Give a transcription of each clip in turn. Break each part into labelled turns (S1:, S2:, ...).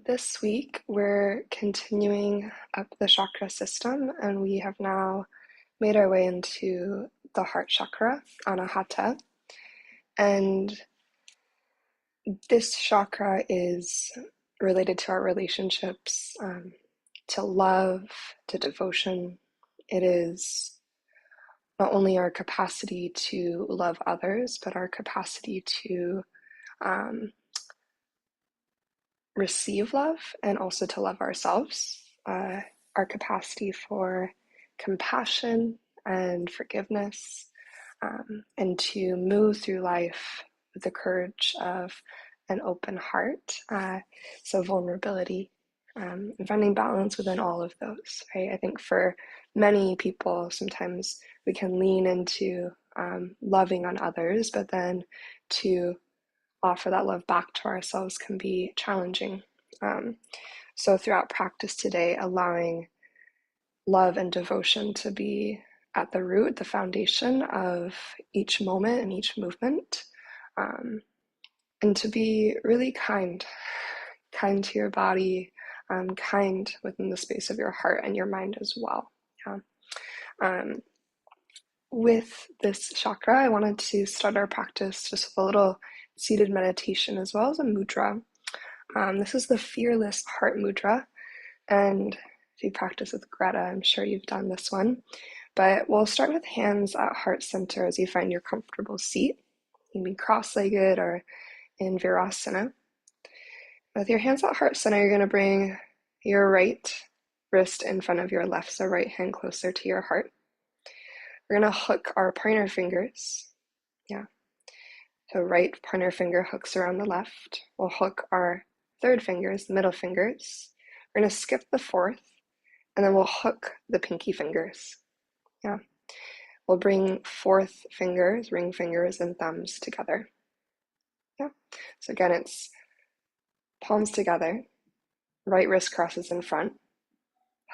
S1: This week we're continuing up the chakra system, and we have now made our way into the heart chakra, anahata. And this chakra is related to our relationships, to love, to devotion. It is not only our capacity to love others, but our capacity to receive love and also to love ourselves. Our capacity for compassion and forgiveness, and to move through life with the courage of an open heart. So vulnerability, and finding balance within all of those, right? I think for many people, sometimes we can lean into loving on others, but then to offer that love back to ourselves can be challenging. So throughout practice today, allowing love and devotion to be at the root, the foundation of each moment and each movement, and to be really kind to your body, kind within the space of your heart and your mind as well. Yeah. With this chakra, I wanted to start our practice just with a little seated meditation as well as a mudra. This is the fearless heart mudra, and if you practice with Greta, I'm sure you've done this one. But we'll start with hands at heart center as you find your comfortable seat. You can be cross-legged or in virasana. With your hands at heart center, you're going to bring your right wrist in front of your left, so right hand closer to your heart. We're going to hook our pointer fingers. Yeah. So right pointer finger hooks around the left. We'll hook our third fingers, the middle fingers. We're going to skip the fourth, and then we'll hook the pinky fingers. Yeah. We'll bring fourth fingers, ring fingers, and thumbs together. Yeah. So again, it's palms together, right wrist crosses in front,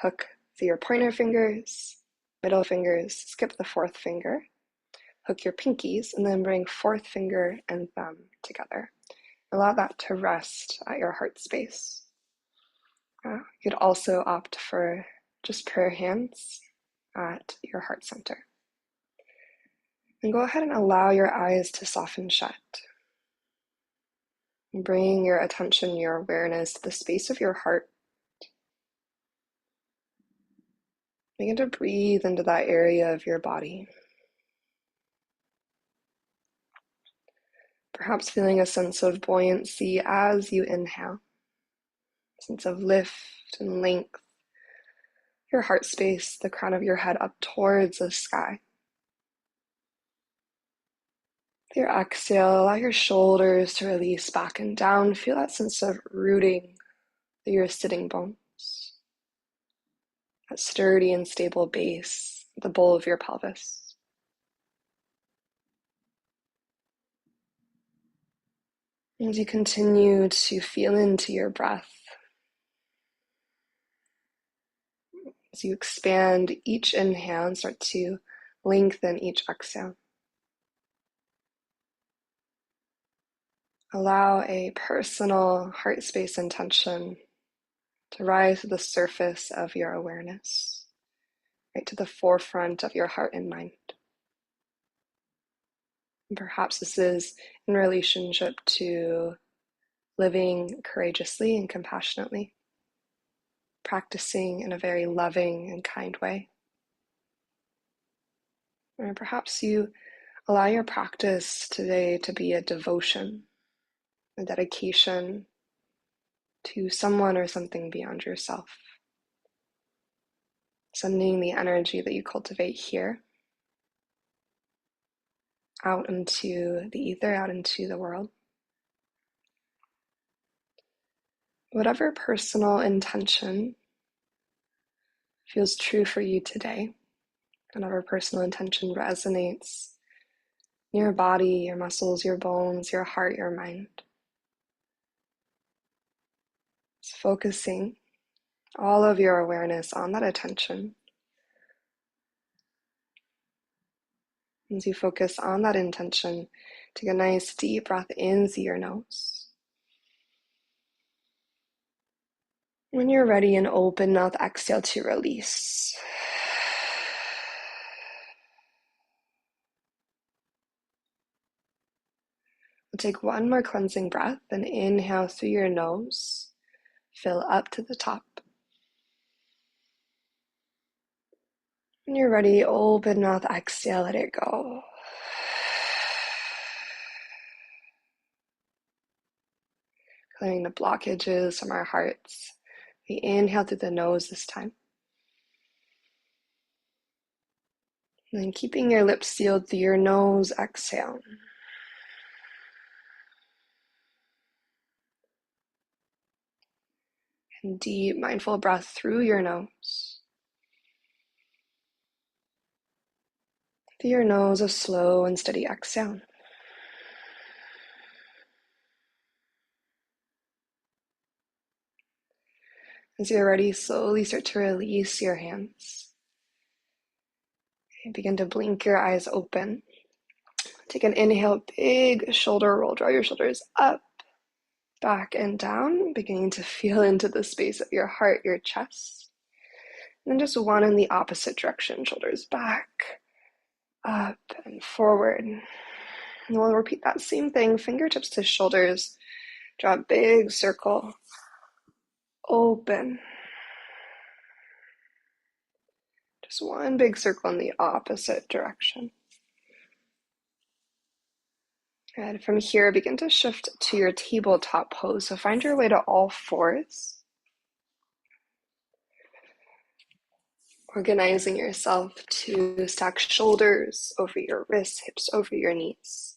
S1: hook through your pointer fingers, middle fingers, skip the fourth finger, hook your pinkies, and then bring fourth finger and thumb together. Allow that to rest at your heart space. You could also opt for just prayer hands at your heart center. And go ahead and allow your eyes to soften shut. And bring your attention, your awareness to the space of your heart. Begin to breathe into that area of your body. Perhaps feeling a sense of buoyancy as you inhale, a sense of lift and length, your heart space, the crown of your head up towards the sky. With your exhale, allow your shoulders to release back and down. Feel that sense of rooting through your sitting bones, that sturdy and stable base, the bowl of your pelvis. As you continue to feel into your breath, as you expand each inhale and start to lengthen each exhale. Allow a personal heart space intention to rise to the surface of your awareness, right to the forefront of your heart and mind. And perhaps this is in relationship to living courageously and compassionately, practicing in a very loving and kind way. Or perhaps you allow your practice today to be a devotion, a dedication to someone or something beyond yourself. Sending the energy that you cultivate here out into the ether, out into the world. Whatever personal intention feels true for you today, whatever personal intention resonates in your body, your muscles, your bones, your heart, your mind. Just focusing all of your awareness on that attention. As you focus on that intention, take a nice deep breath in through your nose. When you're ready, an open mouth exhale to release. We'll take one more cleansing breath and inhale through your nose. Fill up to the top. When you're ready, open mouth exhale, let it go. Clearing the blockages from our hearts. We inhale through the nose this time. And then keeping your lips sealed through your nose, exhale. And deep, mindful breath through your nose. Through your nose, a slow and steady exhale. As you're ready, slowly start to release your hands. And begin to blink your eyes open. Take an inhale, big shoulder roll. Draw your shoulders up, back, and down, beginning to feel into the space of your heart, your chest. And then just one in the opposite direction. Shoulders back, up, and forward. And we'll repeat that same thing, fingertips to shoulders. Draw a big circle. Open. Just one big circle in the opposite direction. And from here, begin to shift to your tabletop pose. So find your way to all fours. Organizing yourself to stack shoulders over your wrists, hips over your knees.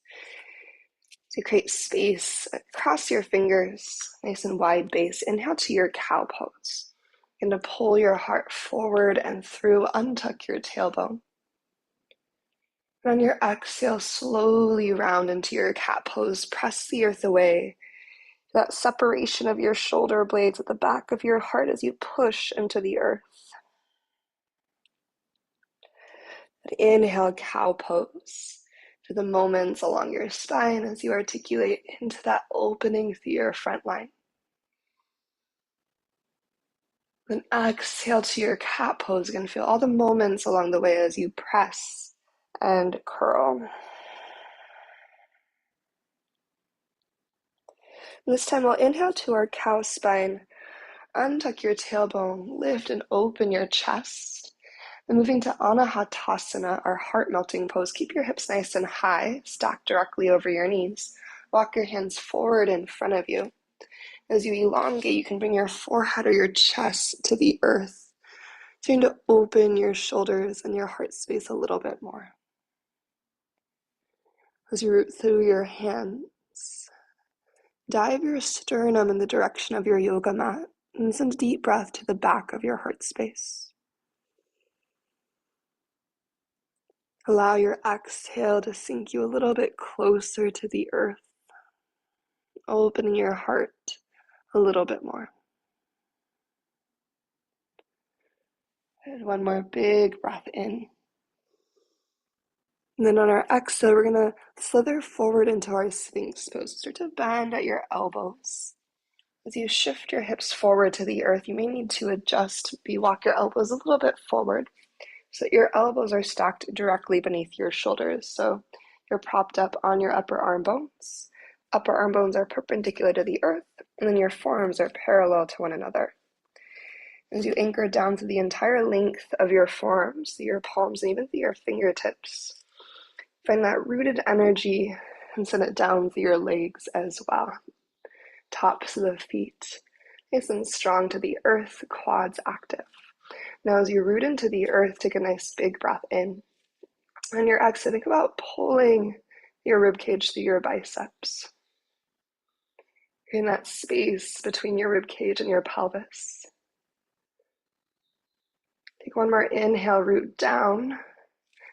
S1: To create space, cross your fingers, nice and wide base. Inhale to your cow pose. Begin to pull your heart forward and through, untuck your tailbone. And on your exhale, slowly round into your cat pose. Press the earth away. That separation of your shoulder blades at the back of your heart as you push into the earth. Inhale, cow pose. To the moments along your spine as you articulate into that opening through your front line. Then exhale to your cat pose. You can feel all the moments along the way as you press and curl. This time we'll inhale to our cow spine. Untuck your tailbone, lift and open your chest. Then moving to anahata, our heart-melting pose. Keep your hips nice and high, stacked directly over your knees. Walk your hands forward in front of you. As you elongate, you can bring your forehead or your chest to the earth. Trying to open your shoulders and your heart space a little bit more. As you root through your hands, dive your sternum in the direction of your yoga mat and send a deep breath to the back of your heart space. Allow your exhale to sink you a little bit closer to the earth, opening your heart a little bit more. And one more big breath in. And then on our exhale, we're going to slither forward into our Sphinx pose. Start to bend at your elbows. As you shift your hips forward to the earth, you may need to adjust, walk your elbows a little bit forward so that your elbows are stacked directly beneath your shoulders. So you're propped up on your upper arm bones. Upper arm bones are perpendicular to the earth, and then your forearms are parallel to one another. As you anchor down through the entire length of your forearms, your palms, and even through your fingertips, find that rooted energy and send it down through your legs as well. Tops of the feet, nice and strong to the earth, quads active. Now as you root into the earth, take a nice big breath in. On your exhale, think about pulling your ribcage through your biceps. In that space between your ribcage and your pelvis. Take one more inhale, root down.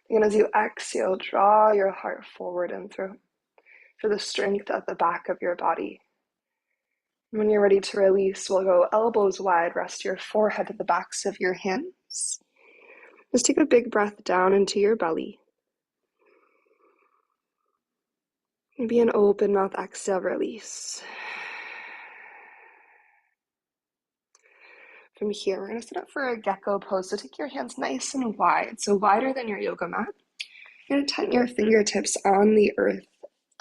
S1: And as you exhale, draw your heart forward and through. Feel the strength at the back of your body. When you're ready to release, we'll go elbows wide, rest your forehead to the backs of your hands. Just take a big breath down into your belly. Maybe an open mouth exhale, release. From here, we're going to sit up for a gecko pose. So take your hands nice and wide, so wider than your yoga mat. You're going to tighten your fingertips on the earth.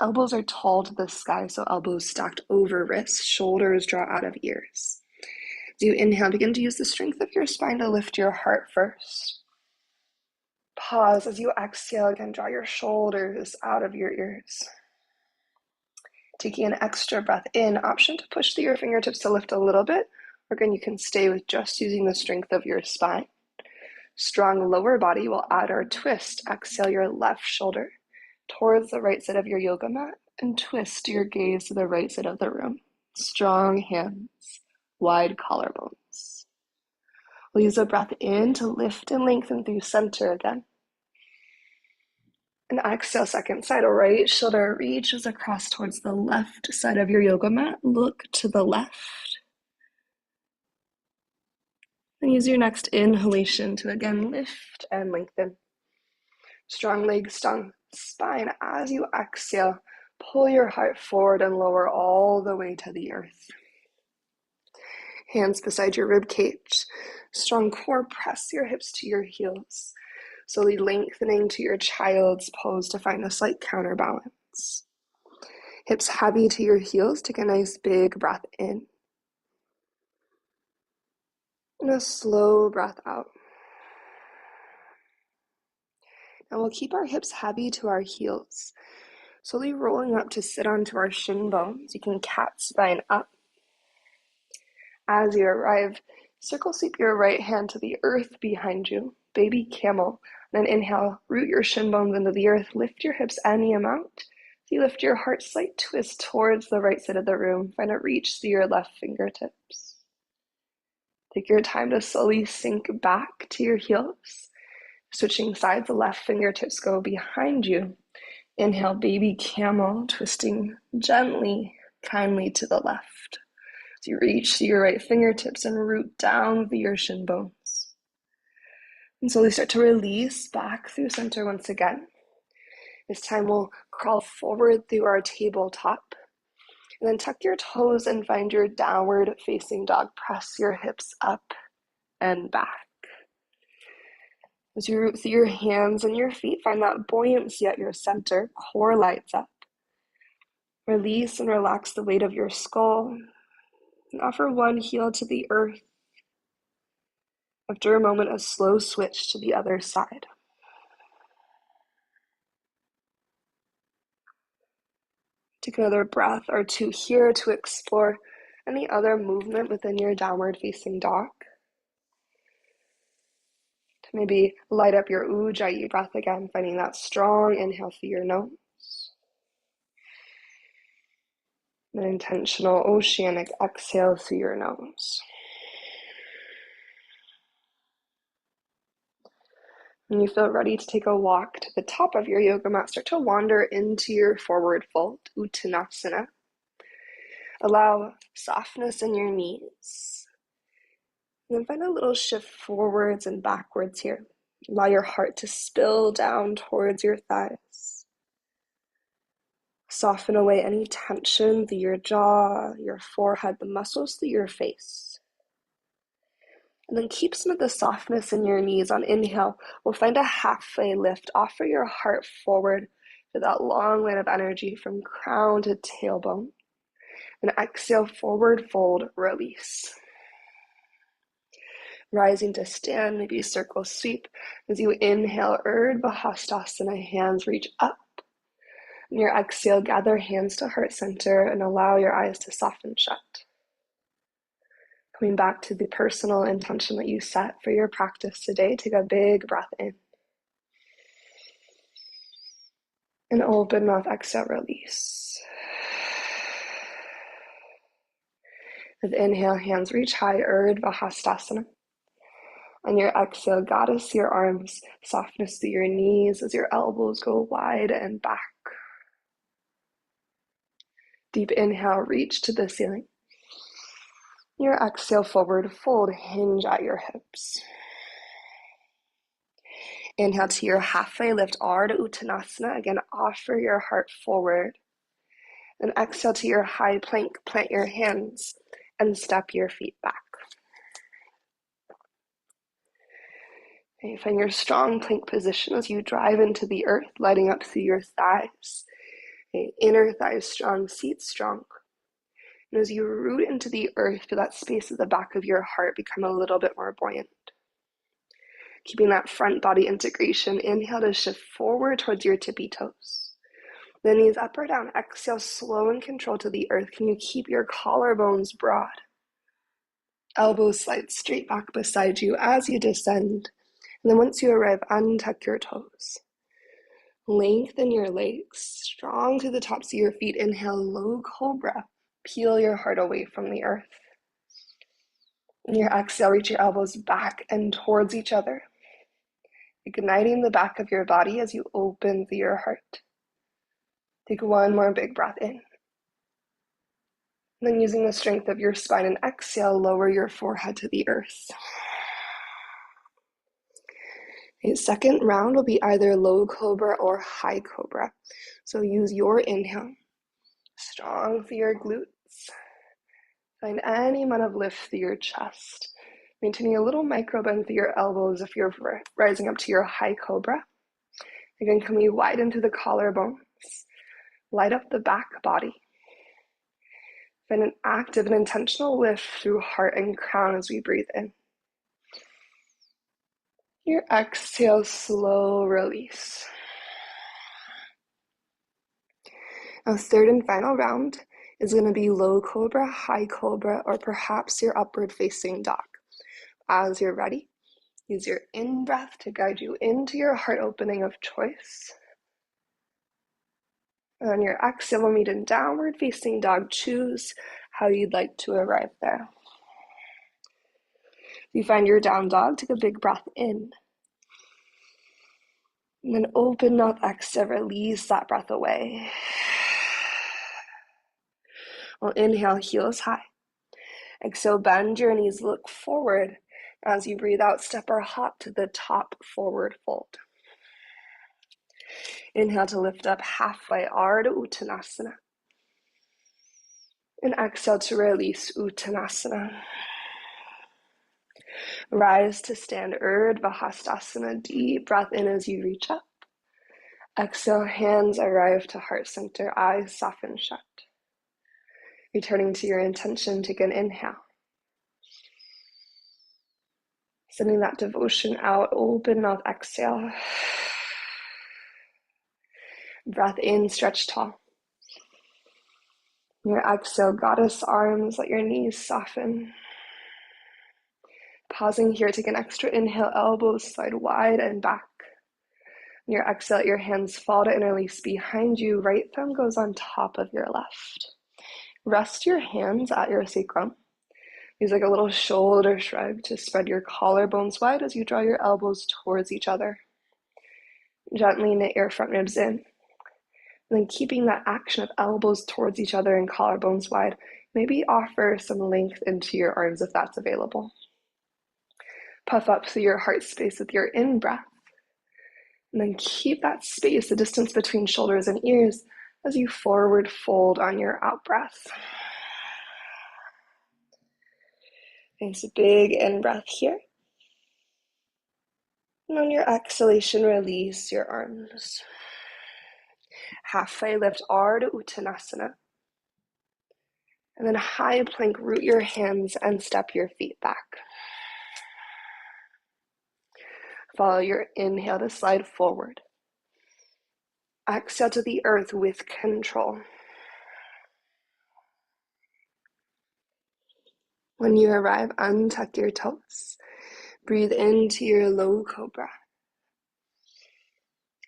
S1: Elbows are tall to the sky, so elbows stacked over wrists, shoulders draw out of ears. As you inhale, begin to use the strength of your spine to lift your heart first. Pause as you exhale, again, draw your shoulders out of your ears. Taking an extra breath in, option to push through your fingertips to lift a little bit. Or again, you can stay with just using the strength of your spine. Strong lower body will add our twist. Exhale your left shoulder towards the right side of your yoga mat and twist your gaze to the right side of the room. Strong hands, wide collarbones. We'll use a breath in to lift and lengthen through center again. And exhale, second side, right shoulder reaches across towards the left side of your yoga mat. Look to the left. And use your next inhalation to again lift and lengthen. Strong legs, strong spine. As you exhale, pull your heart forward and lower all the way to the earth. Hands beside your rib cage. Strong core, press your hips to your heels. Slowly lengthening to your child's pose to find a slight counterbalance. Hips heavy to your heels. Take a nice big breath in. And a slow breath out. And we'll keep our hips heavy to our heels. Slowly rolling up to sit onto our shin bones. You can cat spine up. As you arrive, circle sweep your right hand to the earth behind you. Baby camel. Then inhale, root your shin bones into the earth. Lift your hips any amount. As you lift your heart, slight twist towards the right side of the room. Find a reach through your left fingertips. Take your time to slowly sink back to your heels. Switching sides, the left fingertips go behind you. Inhale, baby camel, twisting gently, kindly to the left. As you reach to your right fingertips and root down through your shin bones. And slowly start to release back through center once again. This time we'll crawl forward through our tabletop. And then tuck your toes and find your downward facing dog. Press your hips up and back. As you root through your hands and your feet, find that buoyancy at your center. Core lights up. Release and relax the weight of your skull. And offer one heel to the earth. After a moment, a slow switch to the other side. Take another breath or two here to explore any other movement within your downward facing dog. To maybe light up your ujjayi breath again, finding that strong inhale through your nose. An intentional oceanic exhale through your nose. When you feel ready to take a walk to the top of your yoga mat, start to wander into your forward fold, Uttanasana. Allow softness in your knees. And then find a little shift forwards and backwards here. Allow your heart to spill down towards your thighs. Soften away any tension through your jaw, your forehead, the muscles through your face. And then keep some of the softness in your knees. On inhale, we'll find a halfway lift. Offer your heart forward to that long line of energy from crown to tailbone. And exhale, forward fold, release. Rising to stand, maybe circle sweep. As you inhale, Urdhva Hastasana, hands reach up. And your exhale, gather hands to heart center and allow your eyes to soften shut. Coming back to the personal intention that you set for your practice today, take a big breath in. And open mouth, exhale, release. With inhale, hands reach high, Urdhva Hastasana. On your exhale, goddess your arms, softness through your knees as your elbows go wide and back. Deep inhale, reach to the ceiling. Your exhale, forward fold, hinge at your hips. Inhale to your halfway lift, Ardha Uttanasana. Again, offer your heart forward. Then exhale to your high plank, plant your hands and step your feet back. Okay, find your strong plank position as you drive into the earth, lighting up through your thighs. Okay, inner thighs strong, seat strong. And as you root into the earth, feel that space at the back of your heart become a little bit more buoyant. Keeping that front body integration, inhale to shift forward towards your tippy toes. The knees up or down, exhale, slow and control to the earth. Can you keep your collarbones broad? Elbows slide straight back beside you as you descend. And then once you arrive, untuck your toes. Lengthen your legs, strong to the tops of your feet. Inhale, low cobra. Peel your heart away from the earth. In your exhale, reach your elbows back and towards each other, igniting the back of your body as you open through your heart. Take one more big breath in. And then using the strength of your spine and exhale, lower your forehead to the earth. A second round will be either low cobra or high cobra. So use your inhale. Strong through your glutes. Find any amount of lift through your chest. Maintaining a little micro bend through your elbows if you're rising up to your high cobra. Again, can we widen through the collarbones? Light up the back body. Find an active and intentional lift through heart and crown as we breathe in. Your exhale, slow release. Now, third and final round is going to be low cobra, high cobra, or perhaps your upward facing dog. As you're ready, use your in-breath to guide you into your heart opening of choice. And on your exhale, we'll meet in downward facing dog. Choose how you'd like to arrive there. If you find your down dog, take a big breath in. And then open mouth, exhale, release that breath away. We'll inhale, heels high. Exhale, bend your knees, look forward. As you breathe out, step or hop to the top forward fold. Inhale to lift up halfway, Ardha Uttanasana. And exhale to release, Uttanasana. Rise to stand, Urdhva Hastasana. Deep breath in as you reach up. Exhale, hands arrive to heart center, eyes soften shut. Returning to your intention, take an inhale. Sending that devotion out, open mouth, exhale. Breath in, stretch tall. Your exhale, goddess arms, let your knees soften. Pausing here, take an extra inhale, elbows slide wide and back. Your exhale, your hands fall to interlace behind you. Right thumb goes on top of your left. Rest your hands at your sacrum. Use like a little shoulder shrug to spread your collarbones wide as you draw your elbows towards each other. Gently knit your front ribs in. And then keeping that action of elbows towards each other and collarbones wide, maybe offer some length into your arms if that's available. Puff up through your heart space with your in-breath. And then keep that space, the distance between shoulders and ears, as you forward fold on your out-breath. Nice big in-breath here. And on your exhalation, release your arms. Halfway lift, Ardha Uttanasana. And then high plank, root your hands and step your feet back. Follow your inhale to slide forward. Exhale to the earth with control. When you arrive, untuck your toes. Breathe into your low cobra.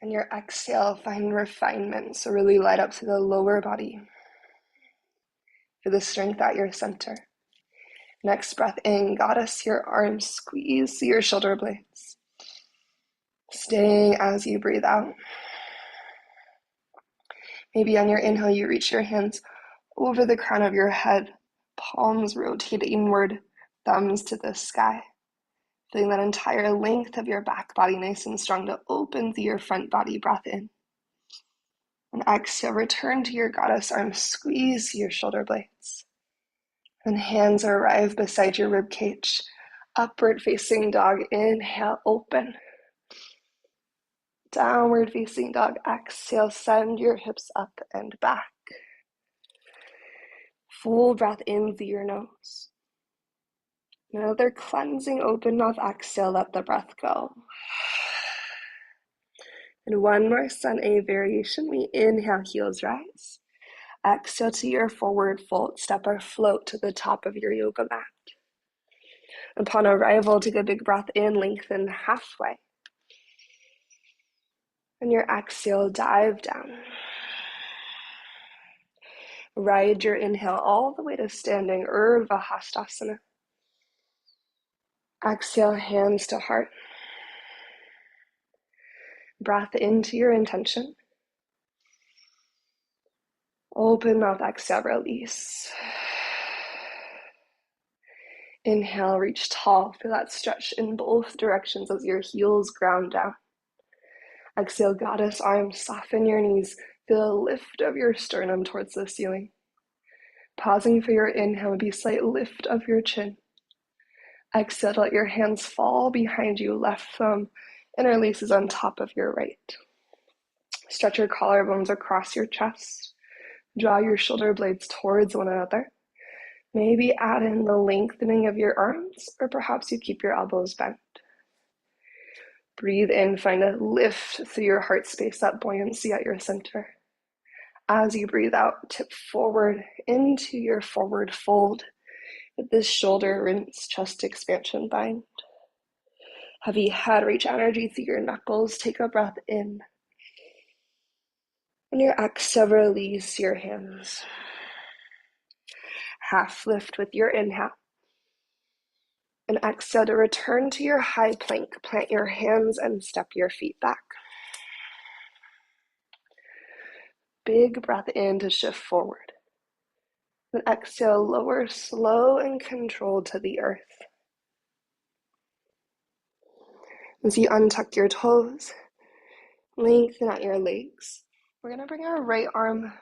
S1: And your exhale, find refinement. So really light up to the lower body. Feel the strength at your center. Next breath in, goddess, your arms squeeze your shoulder blades. Staying as you breathe out. Maybe on your inhale, you reach your hands over the crown of your head. Palms rotate inward, thumbs to the sky. Feeling that entire length of your back body nice and strong to open through your front body. Breath in. And exhale, return to your goddess arms, squeeze your shoulder blades. And hands arrive beside your rib cage. Upward facing dog, inhale, open. Downward facing dog, exhale, send your hips up and back. Full breath in through your nose. Another cleansing open mouth exhale, let the breath go. And one more sun A variation. We inhale, heels rise. Exhale to your forward fold, step or float to the top of your yoga mat. Upon arrival, take a big breath in, lengthen halfway. And your exhale, dive down. Ride your inhale all the way to standing Urdhva Hastasana. Exhale, hands to heart. Breath into your intention. Open mouth, exhale, release. Inhale, reach tall. Feel that stretch in both directions as your heels ground down. Exhale, goddess arms, soften your knees. Feel a lift of your sternum towards the ceiling. Pausing for your inhale would be a slight lift of your chin. Exhale, let your hands fall behind you. Left thumb interlaces on top of your right. Stretch your collarbones across your chest. Draw your shoulder blades towards one another. Maybe add in the lengthening of your arms, or perhaps you keep your elbows bent. Breathe in, find a lift through your heart space, that buoyancy at your center. As you breathe out, tip forward into your forward fold with this shoulder rinse chest expansion bind. Heavy head, reach energy through your knuckles. Take a breath in. On your exhale, release your hands. Half lift with your inhale. And exhale to return to your high plank. Plant your hands and step your feet back. Big breath in to shift forward. Then exhale, lower slow and controlled to the earth. As you untuck your toes, lengthen out your legs. We're going to bring our right arm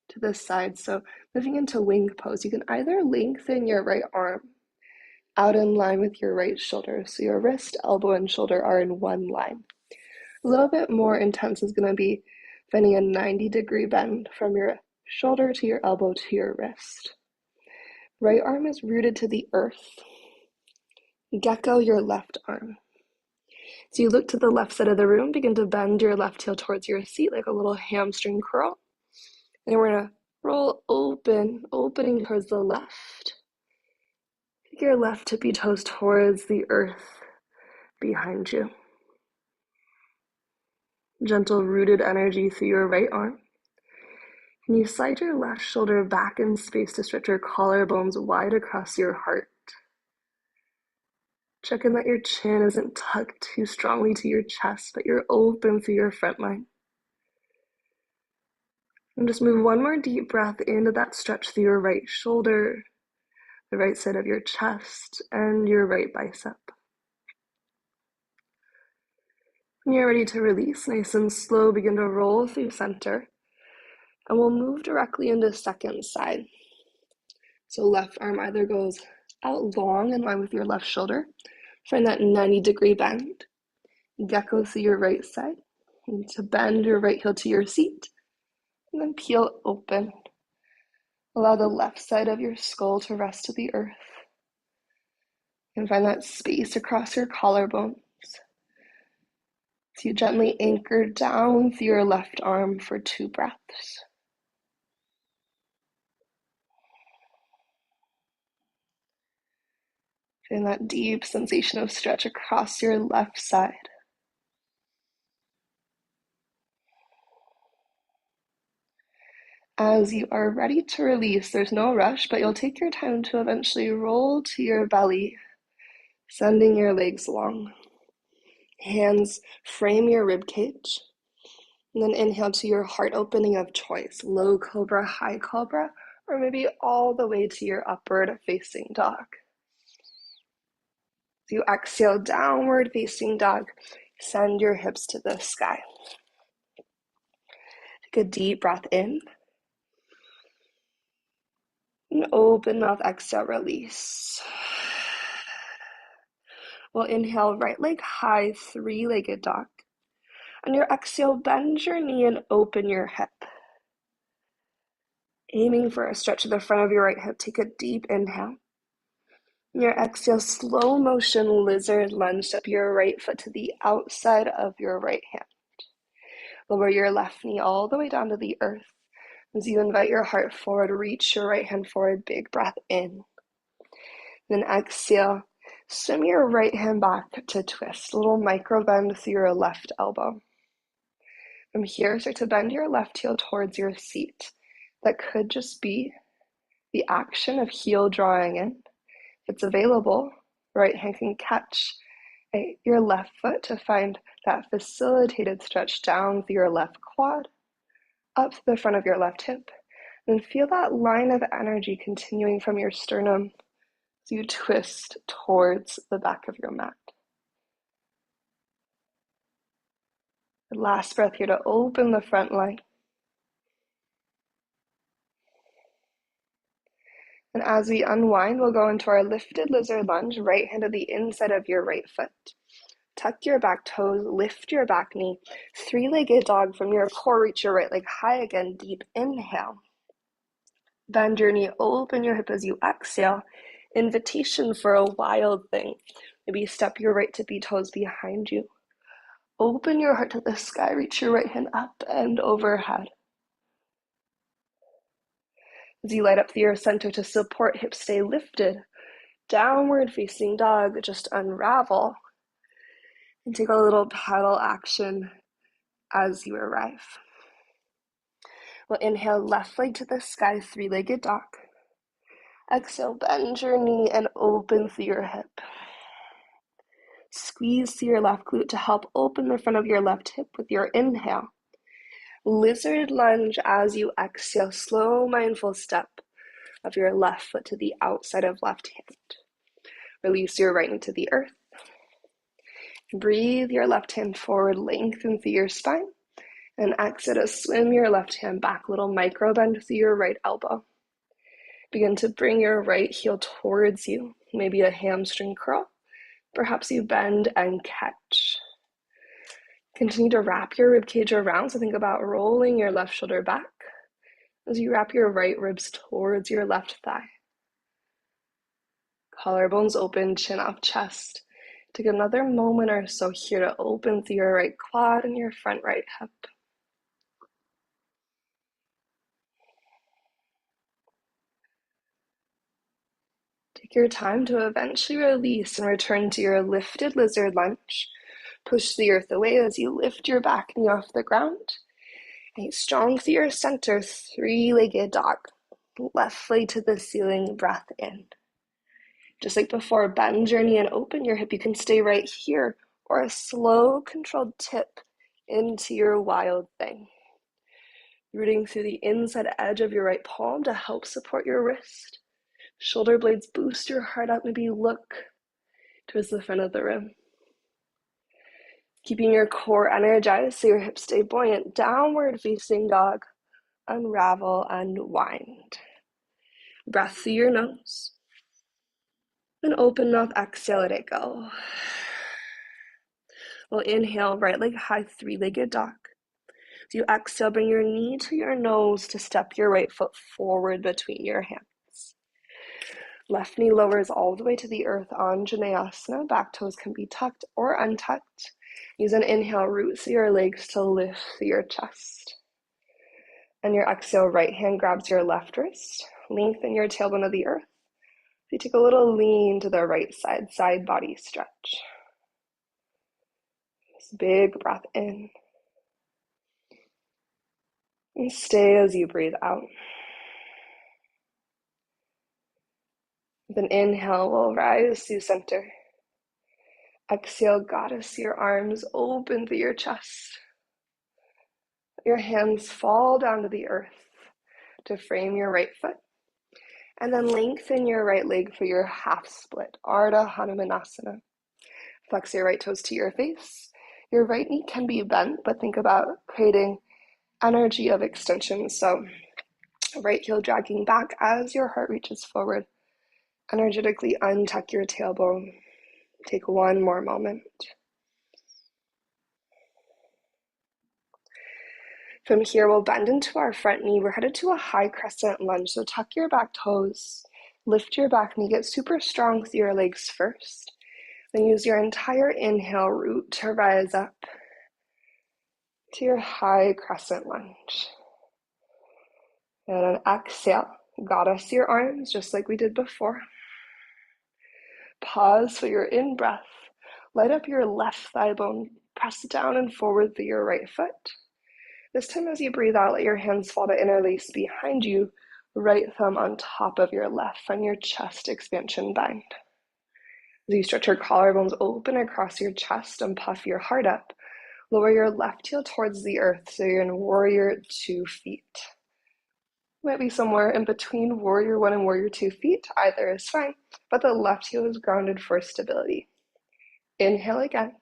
S1: to the side. So moving into wing pose, you can either lengthen your right arm out in line with your right shoulder. So your wrist, elbow, and shoulder are in one line. A little bit more intense is going to be finding a 90-degree bend from your shoulder to your elbow to your wrist. Right arm is rooted to the earth. Gecko your left arm. So you look to the left side of the room, begin to bend your left heel towards your seat like a little hamstring curl. And we're going to roll open, opening towards the left. Take your left tippy toes towards the earth behind you. Gentle rooted energy through your right arm. And you slide your left shoulder back in space to stretch your collarbones wide across your heart. Check in that your chin isn't tucked too strongly to your chest, but you're open through your front line. And just move one more deep breath into that stretch through your right shoulder, the right side of your chest, and your right bicep. When you're ready to release, nice and slow, begin to roll through center. And we'll move directly into second side. So left arm either goes out long in line with your left shoulder. Find that 90-degree bend. Gecko through your right side. And to bend your right heel to your seat. And then peel open. Allow the left side of your skull to rest to the earth. And find that space across your collarbones. So you gently anchor down through your left arm for 2 breaths. Feel that deep sensation of stretch across your left side. As you are ready to release, there's no rush, but you'll take your time to eventually roll to your belly, sending your legs long. Hands frame your rib cage, and then inhale to your heart opening of choice, low cobra, high cobra, or maybe all the way to your upward facing dog. As you exhale, downward facing dog, send your hips to the sky. Take a deep breath in. And open mouth, exhale, release. We'll inhale, right leg high, three-legged dog. On your exhale, bend your knee and open your hip. Aiming for a stretch of the front of your right hip, take a deep inhale. On your exhale, slow motion lizard lunge, step your right foot to the outside of your right hand. Lower your left knee all the way down to the earth. As you invite your heart forward, reach your right hand forward, big breath in. Then exhale, swim your right hand back to twist, a little micro bend through your left elbow. From here, start to bend your left heel towards your seat. That could just be the action of heel drawing in. If it's available, right hand can catch your left foot to find that facilitated stretch down through your left quad, up to the front of your left hip. And feel that line of energy continuing from your sternum as you twist towards the back of your mat. The last breath here to open the front leg. And as we unwind, we'll go into our lifted lizard lunge, right hand to the inside of your right foot. Tuck your back toes, lift your back knee. Three-legged dog from your core, reach your right leg high again, deep inhale. Bend your knee, open your hip as you exhale. Invitation for a wild thing. Maybe step your right tippy toes behind you. Open your heart to the sky, reach your right hand up and overhead. As you light up through your center to support, hips stay lifted. Downward facing dog, just unravel. And take a little paddle action as you arrive. We'll inhale, left leg to the sky, three-legged dog. Exhale, bend your knee and open through your hip. Squeeze through your left glute to help open the front of your left hip with your inhale. Lizard lunge as you exhale, slow mindful step of your left foot to the outside of left hand. Release your right knee to the earth. Breathe your left hand forward, lengthen through your spine. And exhale to swim your left hand back, little micro bend through your right elbow. Begin to bring your right heel towards you, maybe a hamstring curl. Perhaps you bend and catch. Continue to wrap your ribcage around, so think about rolling your left shoulder back as you wrap your right ribs towards your left thigh. Collarbones open, chin up, chest. Take another moment or so here to open through your right quad and your front right hip. Take your time to eventually release and return to your lifted lizard lunge. Push the earth away as you lift your back knee off the ground. And strong through your center, three-legged dog. Left leg to the ceiling, breath in. Just like before, bend your knee and open your hip. You can stay right here, or a slow, controlled tip into your wild thing. Rooting through the inside edge of your right palm to help support your wrist. Shoulder blades boost your heart up. Maybe look towards the front of the room. Keeping your core energized so your hips stay buoyant. Downward facing dog. Unravel, unwind. Breath through your nose. And open mouth, exhale, let it go. We'll inhale, right leg high, three-legged dog. As you exhale, bring your knee to your nose to step your right foot forward between your hands. Left knee lowers all the way to the earth, Anjaneyasana. Back toes can be tucked or untucked. Use an inhale, root through your legs to lift through your chest. And your exhale, right hand grabs your left wrist. Lengthen your tailbone to the earth. You take a little lean to the right side, side body stretch. Just big breath in. And stay as you breathe out. With an inhale, we'll rise to center. Exhale, goddess, your arms open through your chest. Your hands fall down to the earth to frame your right foot. And then lengthen your right leg for your half split, Ardha Hanumanasana. Flex your right toes to your face. Your right knee can be bent, but think about creating energy of extension. So right heel dragging back as your heart reaches forward. Energetically untuck your tailbone. Take one more moment. From here, we'll bend into our front knee. We're headed to a high crescent lunge. So tuck your back toes, lift your back knee, get super strong through your legs first. Then use your entire inhale root to rise up to your high crescent lunge. And on exhale, goddess your arms just like we did before. Pause for your in-breath. Light up your left thigh bone. Press down and forward through your right foot. This time as you breathe out, let your hands fall to interlace behind you, right thumb on top of your left. Find your chest expansion bend. As you stretch your collarbones open across your chest and puff your heart up, lower your left heel towards the earth so you're in warrior 2 feet. Might be somewhere in between warrior 1 and warrior 2 feet. Either is fine, but the left heel is grounded for stability. Inhale again.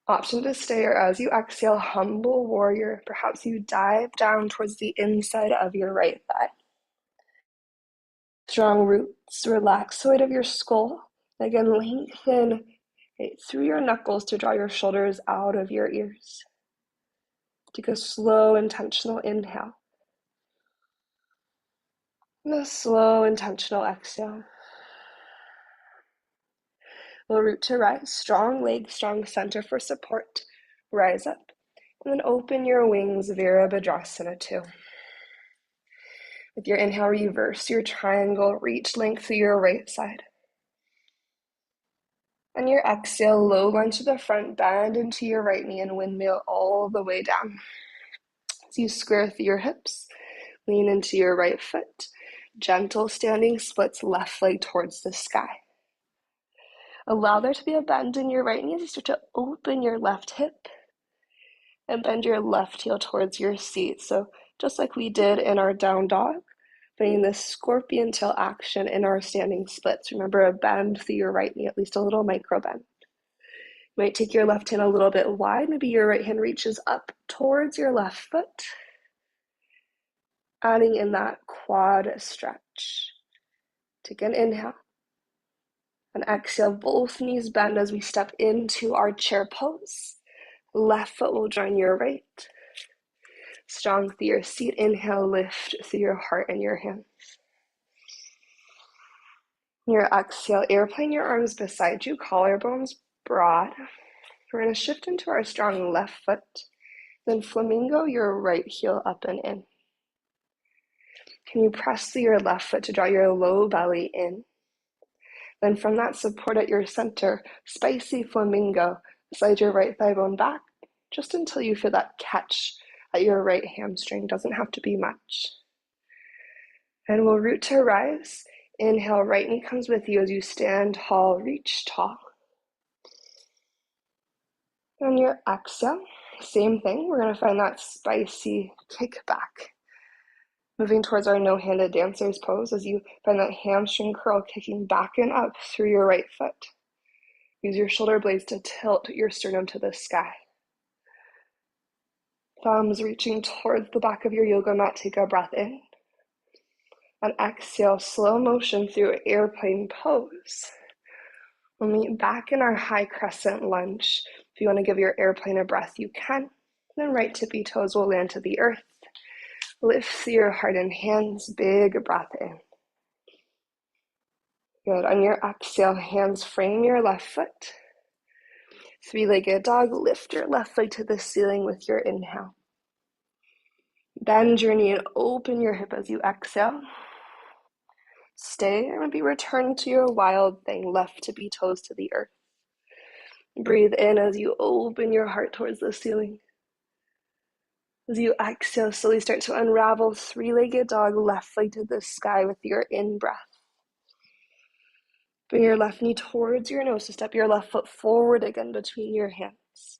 S1: Option to stay, or as you exhale, humble warrior. Perhaps you dive down towards the inside of your right thigh. Strong roots, relax the weight of your skull. Again, lengthen through your knuckles to draw your shoulders out of your ears. Take a slow, intentional inhale. And a slow, intentional exhale. We'll root to rise. Strong legs, strong center for support. Rise up. And then open your wings, Virabhadrasana 2. With your inhale, reverse your triangle. Reach length through your right side. And your exhale, low lunge to the front, bend into your right knee and windmill all the way down. As you square through your hips, lean into your right foot. Gentle standing splits, left leg towards the sky. Allow there to be a bend in your right knee as you start to open your left hip and bend your left heel towards your seat. So just like we did in our down dog, bringing this scorpion tail action in our standing splits. Remember a bend through your right knee, at least a little micro bend. You might take your left hand a little bit wide. Maybe your right hand reaches up towards your left foot, adding in that quad stretch. Take an inhale. And exhale, both knees bend as we step into our chair pose. Left foot will join your right. Strong through your seat. Inhale, lift through your heart and your hands. Your exhale, airplane your arms beside you, collarbones broad. We're going to shift into our strong left foot. Then flamingo your right heel up and in. Can you press through your left foot to draw your low belly in? Then from that support at your center, spicy flamingo, slide your right thigh bone back just until you feel that catch at your right hamstring. Doesn't have to be much. And we'll root to rise. Inhale, right knee comes with you as you stand tall, reach tall. On your exhale, same thing. We're going to find that spicy kick back. Moving towards our no-handed dancer's pose as you find that hamstring curl kicking back and up through your right foot. Use your shoulder blades to tilt your sternum to the sky. Thumbs reaching towards the back of your yoga mat. Take a breath in. And exhale, slow motion through airplane pose. We'll meet back in our high crescent lunge. If you want to give your airplane a breath, you can. Then right tippy toes will land to the earth. Lift through your heart and hands, big breath in. Good. On your exhale, hands frame your left foot. Three-legged dog, lift your left leg to the ceiling with your inhale. Bend your knee and open your hip as you exhale. Stay and maybe return to your wild thing, left tippy toes to the earth. Breathe in as you open your heart towards the ceiling. As you exhale, slowly start to unravel, three-legged dog, left leg to the sky with your in-breath. Bring your left knee towards your nose to step your left foot forward again between your hands.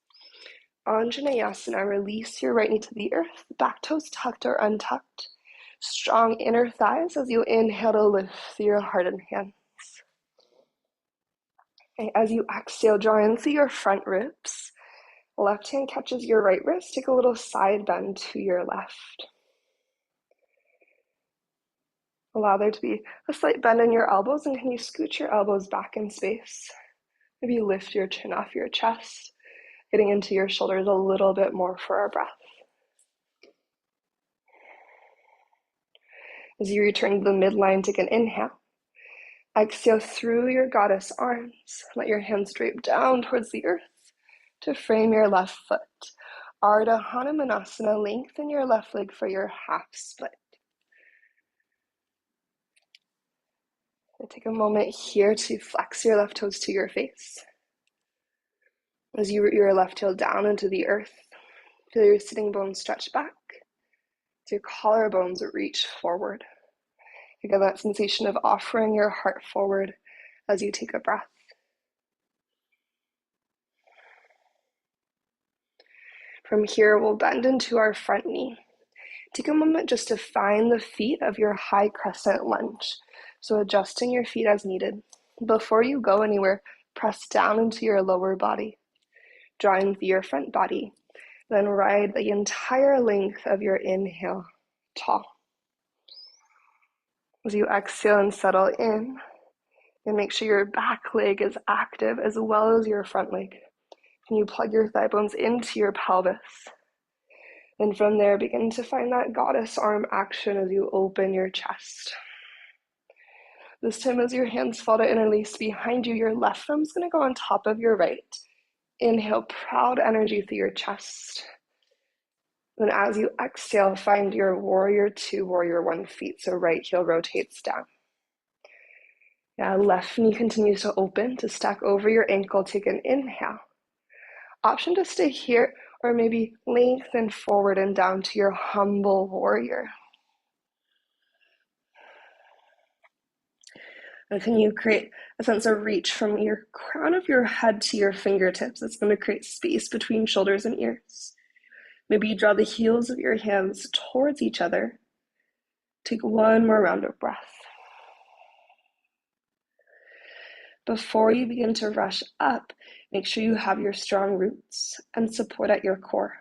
S1: Anjaneyasana, release your right knee to the earth, back toes tucked or untucked. Strong inner thighs as you inhale to lift through your heart and hands. Okay, as you exhale, draw in through your front ribs. Left hand catches your right wrist. Take a little side bend to your left. Allow there to be a slight bend in your elbows, and can you scoot your elbows back in space? Maybe lift your chin off your chest, getting into your shoulders a little bit more for our breath. As you return to the midline, take an inhale. Exhale through your goddess arms. Let your hands drape down towards the earth to frame your left foot. Ardha Hanumanasana, lengthen your left leg for your half split. Take a moment here to flex your left toes to your face. As you root your left heel down into the earth, feel your sitting bones stretch back. As your collarbones reach forward. You get that sensation of offering your heart forward as you take a breath. From here, we'll bend into our front knee. Take a moment just to find the feet of your high crescent lunge. So adjusting your feet as needed. Before you go anywhere, press down into your lower body, drawing through your front body. Then ride the entire length of your inhale, tall. As you exhale and settle in, and make sure your back leg is active as well as your front leg. Can you plug your thigh bones into your pelvis? And from there, begin to find that goddess arm action as you open your chest. This time, as your hands fall to interlace behind you, your left arm's going to go on top of your right. Inhale, proud energy through your chest. Then as you exhale, find your warrior two, warrior one feet. So right heel rotates down. Left knee continues to open to stack over your ankle. Take an inhale. Option to stay here or maybe lengthen forward and down to your humble warrior. And can you create a sense of reach from your crown of your head to your fingertips? It's going to create space between shoulders and ears. Maybe you draw the heels of your hands towards each other. Take one more round of breath. Before you begin to rush up, make sure you have your strong roots and support at your core.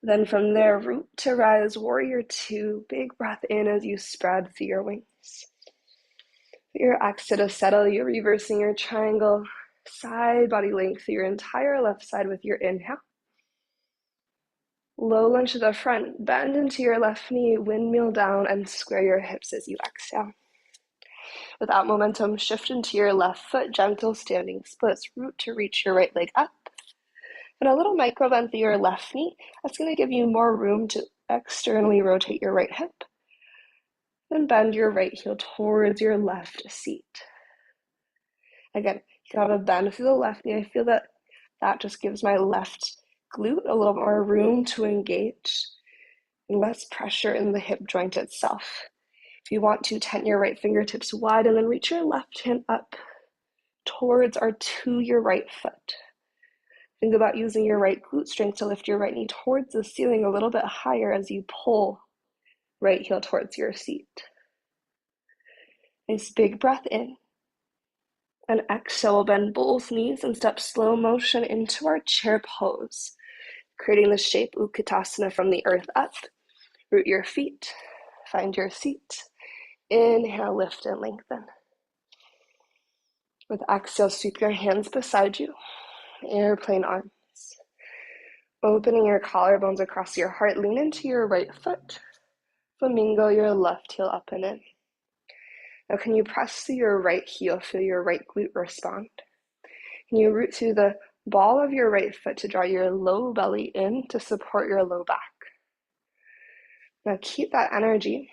S1: Then from there, root to rise, warrior two. Big breath in as you spread through your wings. Your exhale to settle, you're reversing your triangle, side body length through your entire left side with your inhale. Low lunge to the front, bend into your left knee, windmill down, and square your hips as you exhale. Without momentum, shift into your left foot, gentle standing splits, root to reach your right leg up. And a little micro bend through your left knee. That's going to give you more room to externally rotate your right hip. Then bend your right heel towards your left seat. Again, you can have a bend through the left knee. I feel that just gives my left glute a little more room to engage and less pressure in the hip joint itself. If you want to, tent your right fingertips wide and then reach your left hand up towards or to your right foot. Think about using your right glute strength to lift your right knee towards the ceiling a little bit higher as you pull right heel towards your seat. Nice big breath in. And exhale, bend both knees and step slow motion into our chair pose, creating the shape Utkatasana from the earth up. Root your feet, find your seat. Inhale, lift and lengthen. With exhale, sweep your hands beside you, airplane arms. Opening your collarbones across your heart, lean into your right foot. Flamingo your left heel up and in. Now can you press through your right heel, feel your right glute respond? Can you root through the ball of your right foot to draw your low belly in to support your low back? Now keep that energy.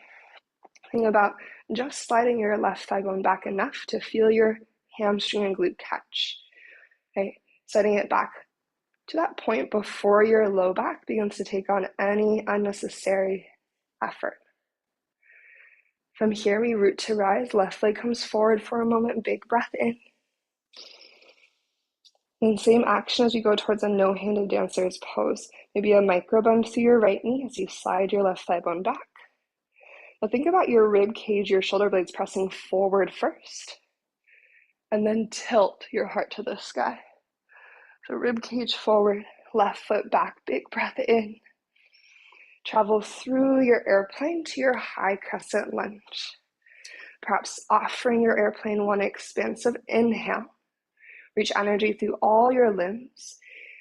S1: Think about just sliding your left thigh bone back enough to feel your hamstring and glute catch. Okay, setting it back to that point before your low back begins to take on any unnecessary effort. From here, we root to rise. Left leg comes forward for a moment. Big breath in. And same action as we go towards a no-handed dancer's pose. Maybe a micro bend through your right knee as you slide your left thigh bone back. Now think about your rib cage, your shoulder blades pressing forward first. And then tilt your heart to the sky. So rib cage forward, left foot back. Big breath in. Travel through your airplane to your high crescent lunge. Perhaps offering your airplane one expansive inhale. Reach energy through all your limbs.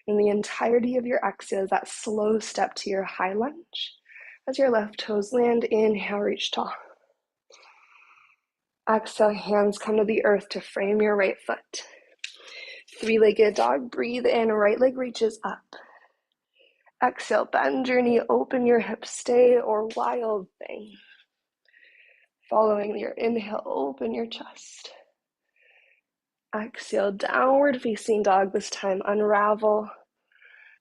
S1: And the entirety of your exhale is that slow step to your high lunge. As your left toes land, inhale, reach tall. Exhale, hands come to the earth to frame your right foot. Three-legged dog, breathe in, right leg reaches up. Exhale, bend your knee, open your hips, stay or wild thing. Following your inhale, open your chest. Exhale, downward facing dog, this time unravel,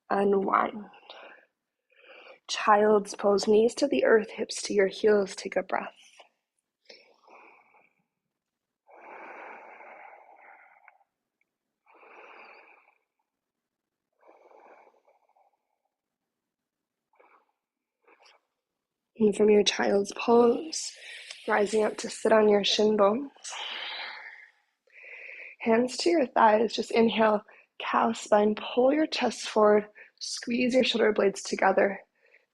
S1: unwind. Child's pose, knees to the earth, hips to your heels, take a breath. And from your child's pose, rising up to sit on your shin bones. Hands to your thighs, just inhale, cow spine, pull your chest forward, squeeze your shoulder blades together.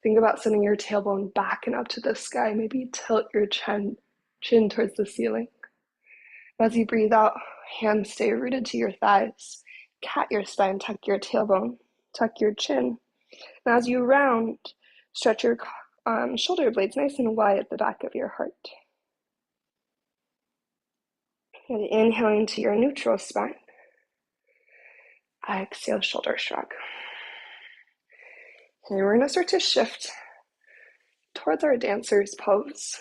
S1: Think about sending your tailbone back and up to the sky. Maybe tilt your chin towards the ceiling. As you breathe out, hands stay rooted to your thighs. Cat your spine, tuck your tailbone, tuck your chin. And as you round, stretch your shoulder blades nice and wide at the back of your heart. And inhaling to your neutral spine. Exhale, shoulder shrug. And we're going to start to shift towards our dancer's pose.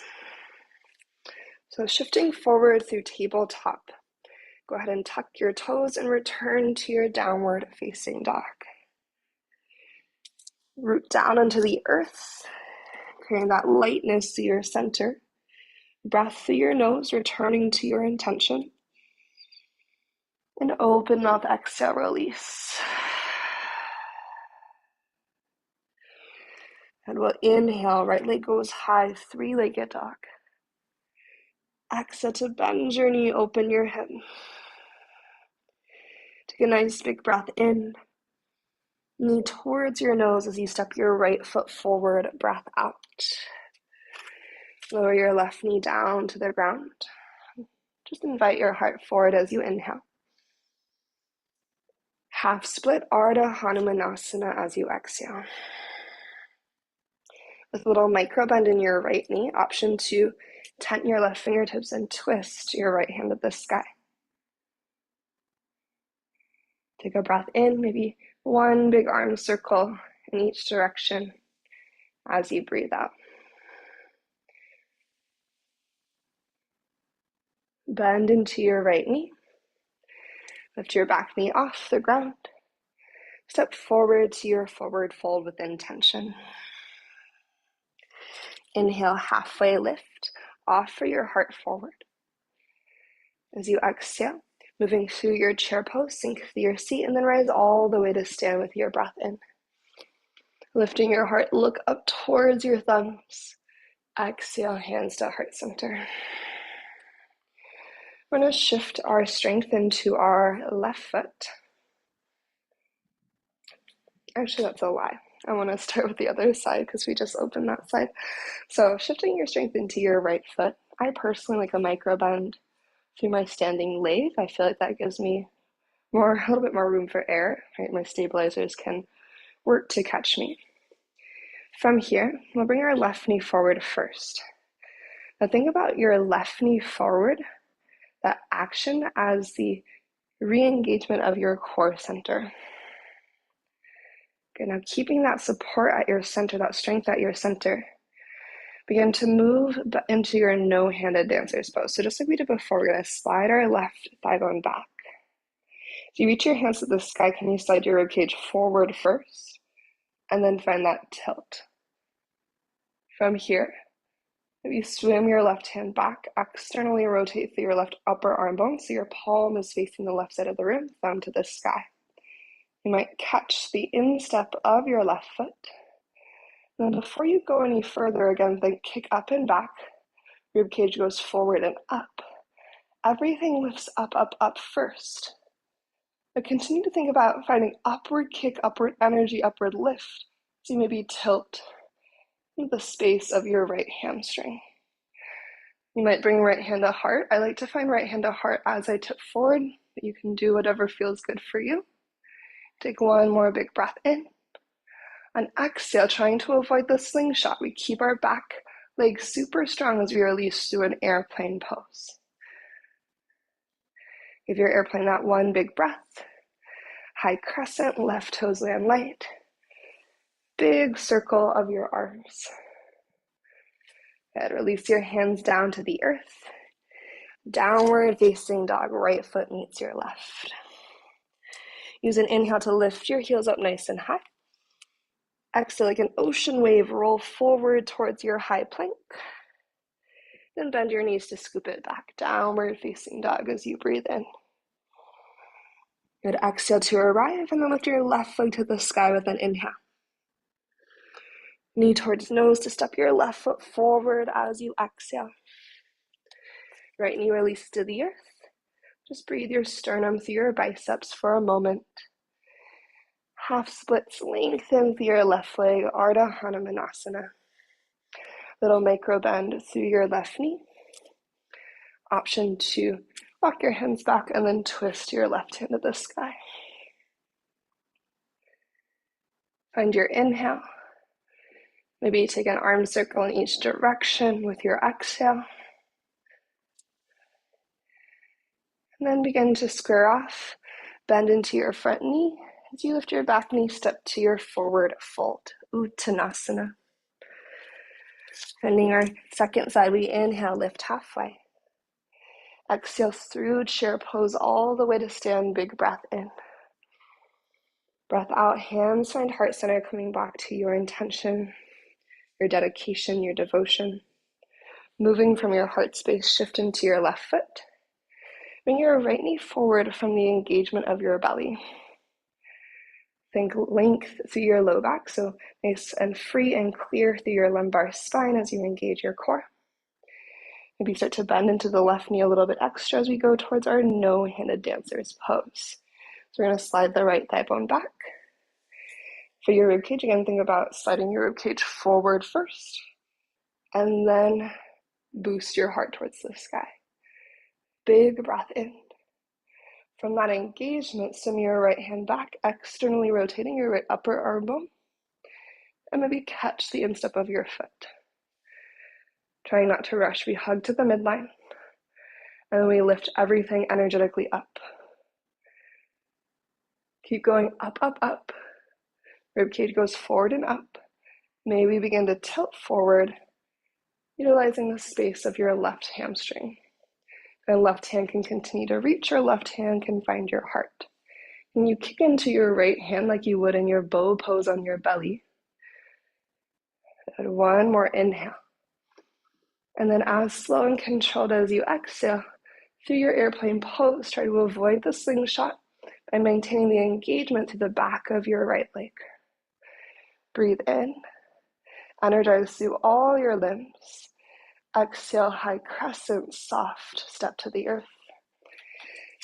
S1: So shifting forward through tabletop. Go ahead and tuck your toes and return to your downward facing dog. Root down into the earth, creating that lightness to your center. Breath through your nose, returning to your intention. And open mouth, exhale, release. And we'll inhale, right leg goes high, three-legged dog. Exhale to bend your knee, open your hip. Take a nice big breath in. Knee towards your nose as you step your right foot forward, breath out. Lower your left knee down to the ground. Just invite your heart forward as you inhale. Half split Ardha Hanumanasana as you exhale. With a little micro bend in your right knee, option 2, tent your left fingertips and twist your right hand at the sky. Take a breath in, maybe one big arm circle in each direction as you breathe out. Bend into your right knee. Lift your back knee off the ground. Step forward to your forward fold with intention. Inhale, halfway lift. Offer your heart forward. As you exhale, moving through your chair pose, sink through your seat, and then rise all the way to stand with your breath in. Lifting your heart, look up towards your thumbs. Exhale, hands to heart center. We're going to shift our strength into our left foot. Actually, that's a lie. I want to start with the other side because we just opened that side. So shifting your strength into your right foot. I personally like a micro bend through my standing leg. I feel like that gives me a little bit more room for air. Right? My stabilizers can work to catch me. From here, we'll bring our left knee forward first. Now think about your left knee forward, that action as the re-engagement of your core center. Okay, now keeping that support at your center, that strength at your center, begin to move into your no-handed dancer's pose. So just like we did before, we're going to slide our left thigh bone back. As you reach your hands to the sky, can you slide your ribcage forward first, and then find that tilt. From here, maybe swim your left hand back, externally rotate through your left upper arm bone so your palm is facing the left side of the room, thumb to the sky. You might catch the instep of your left foot. Now before you go any further, again, think kick up and back. Ribcage goes forward and up. Everything lifts up, up, up first. But continue to think about finding upward kick, upward energy, upward lift. So you maybe tilt the space of your right hamstring. You might bring right hand to heart. I like to find right hand to heart as I tip forward, but you can do whatever feels good for you. Take one more big breath in. On exhale, trying to avoid the slingshot, we keep our back leg super strong as we release through an airplane pose. Give your airplane that one big breath. High crescent, left toes land light. Big circle of your arms. Good. Release your hands down to the earth. Downward facing dog, right foot meets your left. Use an inhale to lift your heels up nice and high. Exhale, like an ocean wave, roll forward towards your high plank. Then bend your knees to scoop it back. Downward facing dog as you breathe in. Good. Exhale to arrive, and then lift your left leg to the sky with an inhale. Knee towards nose to step your left foot forward as you exhale. Right knee release to the earth. Just breathe your sternum through your biceps for a moment. Half splits lengthen through your left leg, Ardha Hanumanasana. Little micro bend through your left knee. Option 2, rock your hands back and then twist your left hand to the sky. Find your inhale. Maybe take an arm circle in each direction with your exhale. And then begin to square off. Bend into your front knee. As you lift your back knee, step to your forward fold, Uttanasana. Bending our second side, we inhale, lift halfway. Exhale through chair pose all the way to stand, big breath in. Breath out, hands find heart center, coming back to your intention, your dedication, your devotion. Moving from your heart space, shift into your left foot. Bring your right knee forward from the engagement of your belly. Think length through your low back, so nice and free and clear through your lumbar spine as you engage your core. Maybe start to bend into the left knee a little bit extra as we go towards our no-handed dancer's pose. So we're going to slide the right thigh bone back. For your ribcage, again, think about sliding your ribcage forward first, and then boost your heart towards the sky. Big breath in. From that engagement, swim your right hand back, externally rotating your right upper arm bone, and maybe catch the instep of your foot. Trying not to rush, we hug to the midline, and then we lift everything energetically up. Keep going up, up, up. Ribcage goes forward and up. Maybe begin to tilt forward, utilizing the space of your left hamstring. And left hand can continue to reach, or left hand can find your heart. And you kick into your right hand like you would in your bow pose on your belly. And one more inhale. And then as slow and controlled as you exhale, through your airplane pose, try to avoid the slingshot by maintaining the engagement through the back of your right leg. Breathe in, energize through all your limbs. Exhale, high crescent, soft step to the earth.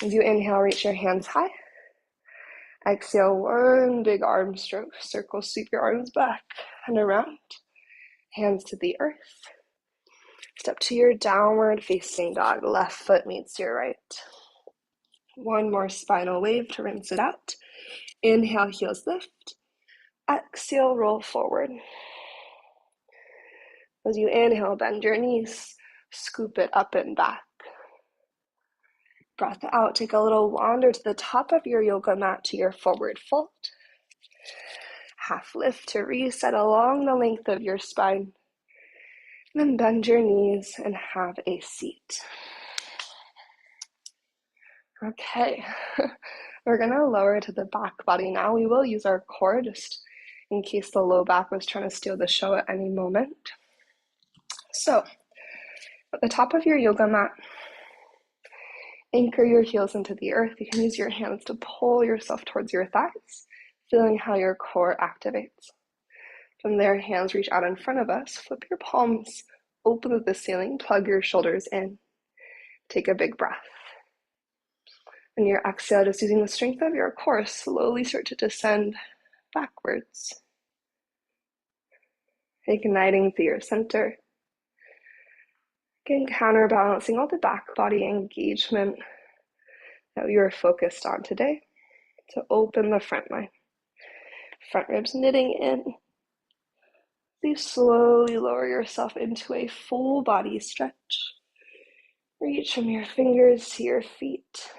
S1: As you inhale, reach your hands high. Exhale, one big arm stroke, circle, sweep your arms back and around. Hands to the earth. Step to your downward facing dog. Left foot meets your right. One more spinal wave to rinse it out. Inhale, heels lift. Exhale, roll forward. As you inhale, bend your knees, scoop it up and back. Breath out, take a little wander to the top of your yoga mat to your forward fold. Half lift to reset along the length of your spine. Then bend your knees and have a seat. Okay, we're gonna lower to the back body now. We will use our core just in case the low back was trying to steal the show at any moment. So, at the top of your yoga mat, anchor your heels into the earth. You can use your hands to pull yourself towards your thighs, feeling how your core activates. From there, hands reach out in front of us. Flip your palms open to the ceiling. Plug your shoulders in. Take a big breath. And your exhale, just using the strength of your core, slowly start to descend backwards. Igniting through your center. Again, counterbalancing all the back body engagement that you're focused on today to open the front line. Front ribs knitting in. You slowly lower yourself into a full body stretch. Reach from your fingers to your feet.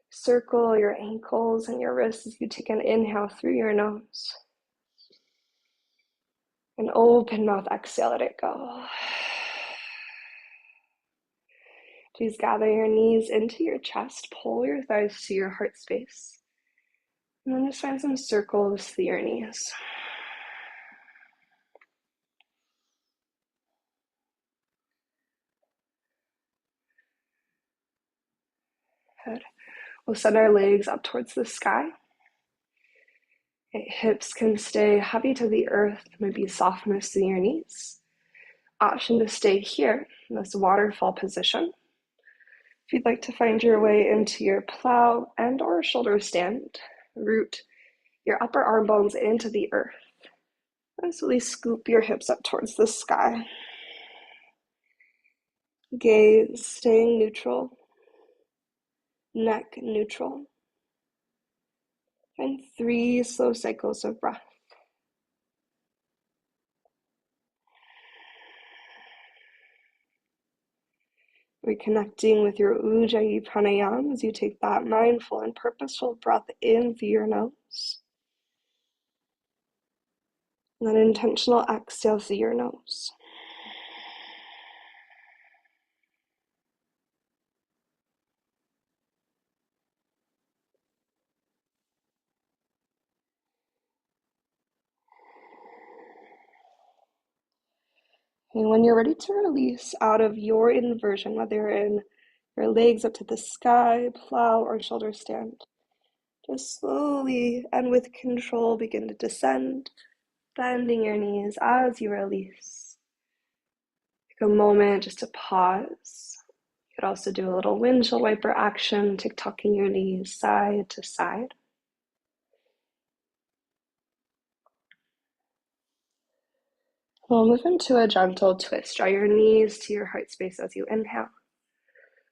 S1: Circle your ankles and your wrists as you take an inhale through your nose. An open mouth exhale, let it go. Please gather your knees into your chest, pull your thighs to your heart space, and then just find some circles through your knees. Good. We'll send our legs up towards the sky. Hips can stay heavy to the earth, maybe softness through your knees. Option to stay here in this waterfall position. If you'd like to find your way into your plow and or shoulder stand, root your upper arm bones into the earth. And slowly scoop your hips up towards the sky. Gaze staying neutral. Neck neutral. And 3 slow cycles of breath. Reconnecting with your ujjayi pranayama as you take that mindful and purposeful breath in through your nose. And then intentional exhale through your nose. And when you're ready to release out of your inversion, whether you're in your legs up to the sky, plow, or shoulder stand, just slowly and with control begin to descend, bending your knees as you release. Take a moment just to pause. You could also do a little windshield wiper action, tick-tocking your knees side to side. We'll move into a gentle twist. Draw your knees to your heart space as you inhale.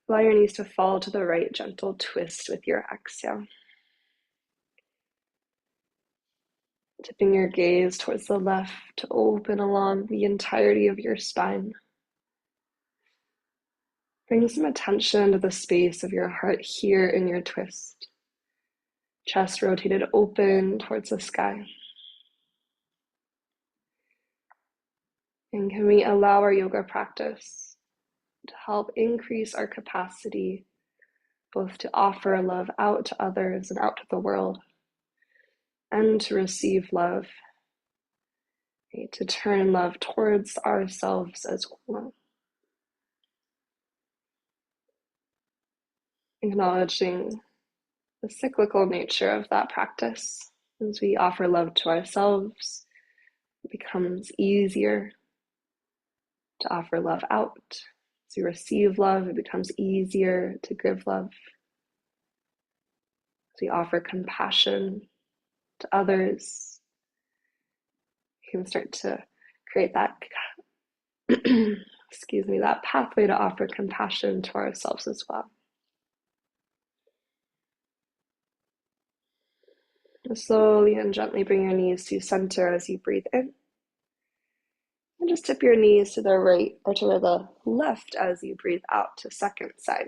S1: Allow your knees to fall to the right, gentle twist with your exhale. Tipping your gaze towards the left to open along the entirety of your spine. Bring some attention to the space of your heart here in your twist. Chest rotated open towards the sky. And can we allow our yoga practice to help increase our capacity both to offer love out to others and out to the world, and to receive love, to turn love towards ourselves as well. Acknowledging the cyclical nature of that practice. As we offer love to ourselves, it becomes easier to offer love out. As we receive love, it becomes easier to give love. As we offer compassion to others, we can start to create that that pathway to offer compassion to ourselves as well. Slowly and gently bring your knees to center as you breathe in. And just tip your knees to the right or to the left as you breathe out to second side.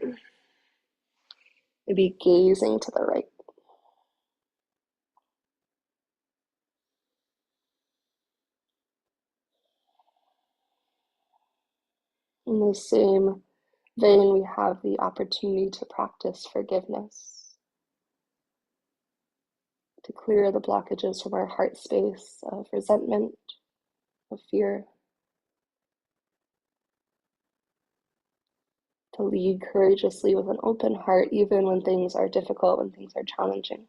S1: Maybe gazing to the right. In the same vein, we have the opportunity to practice forgiveness, to clear the blockages from our heart space of resentment, of fear, to lead courageously with an open heart, even when things are difficult, when things are challenging.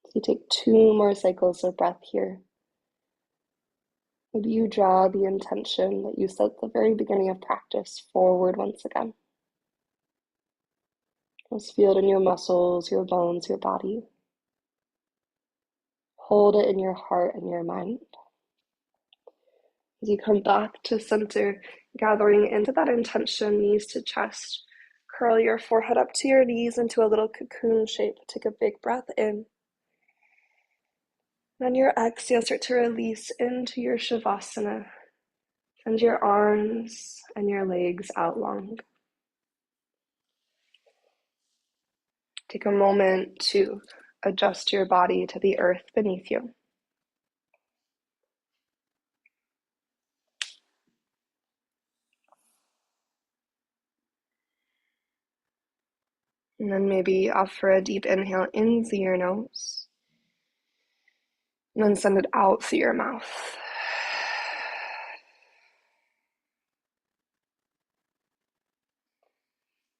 S1: So you take 2 more cycles of breath here. Maybe you draw the intention that you set at the very beginning of practice forward once again. Just feel it in your muscles, your bones, your body. Hold it in your heart and your mind. As you come back to center, gathering into that intention, knees to chest, curl your forehead up to your knees into a little cocoon shape. Take a big breath in. On your exhale, start to release into your Shavasana. Send your arms and your legs out long. Take a moment to adjust your body to the earth beneath you. And then maybe offer a deep inhale in through your nose. And then send it out through your mouth.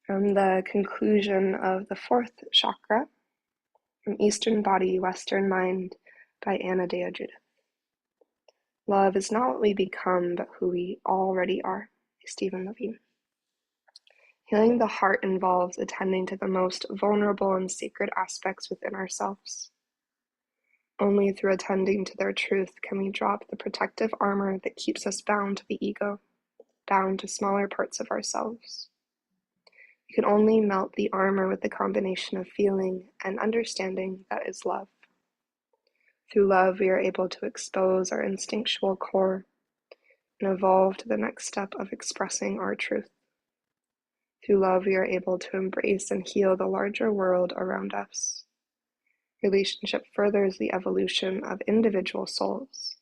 S1: From the conclusion of the fourth chakra, from Eastern Body, Western Mind, by Anahata Judith. Love is not what we become, but who we already are, by Stephen Levine. Healing the heart involves attending to the most vulnerable and sacred aspects within ourselves. Only through attending to their truth can we drop the protective armor that keeps us bound to the ego, bound to smaller parts of ourselves. We can only melt the armor with the combination of feeling and understanding that is love. Through love, we are able to expose our instinctual core and evolve to the next step of expressing our truth. Through love, we are able to embrace and heal the larger world around us. Relationship furthers the evolution of individual souls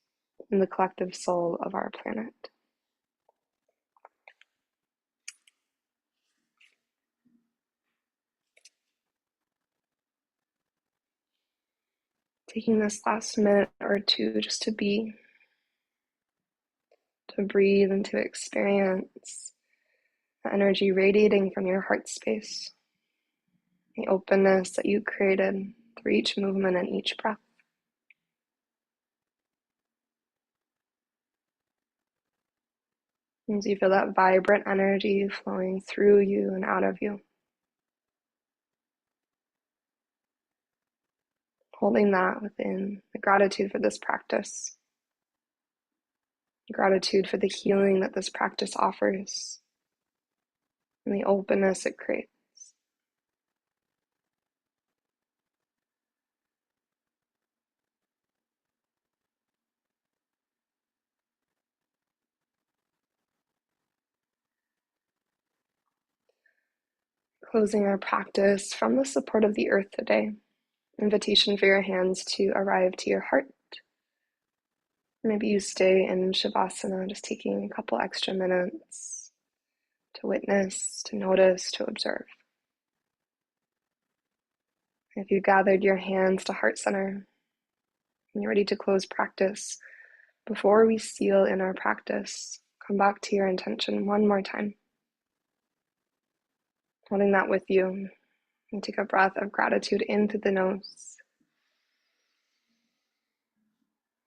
S1: and the collective soul of our planet. Taking this last minute or two just to be, to breathe and to experience the energy radiating from your heart space, the openness that you created through each movement and each breath. As you feel that vibrant energy flowing through you and out of you. Holding that within the gratitude for this practice. Gratitude for the healing that this practice offers and the openness it creates. Closing our practice from the support of the earth today. Invitation for your hands to arrive to your heart. Maybe you stay in Shavasana, just taking a couple extra minutes to witness, to notice, to observe. If you gathered your hands to heart center and you're ready to close practice, before we seal in our practice, come back to your intention one more time. Holding that with you, and take a breath of gratitude in through the nose.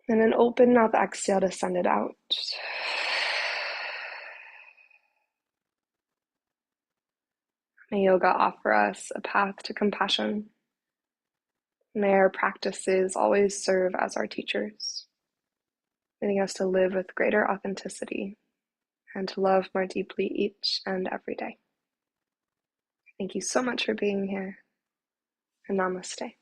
S1: And an open mouth exhale to send it out. May yoga offer us a path to compassion. May our practices always serve as our teachers, leading us to live with greater authenticity and to love more deeply each and every day. Thank you so much for being here, and namaste.